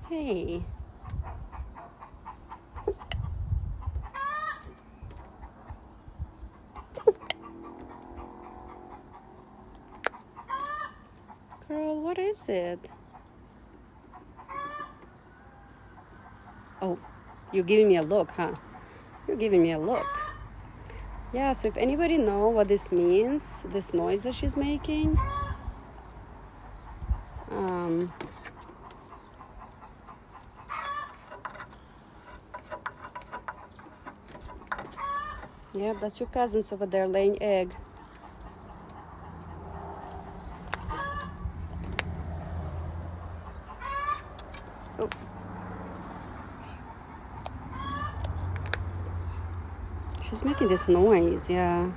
Hey. Girl, what is it? Oh, you're giving me a look, huh? You're giving me a look. Yeah, so if anybody know what this means, this noise that she's making, yeah, that's your cousins over there laying egg. Oh. She's making this noise, yeah.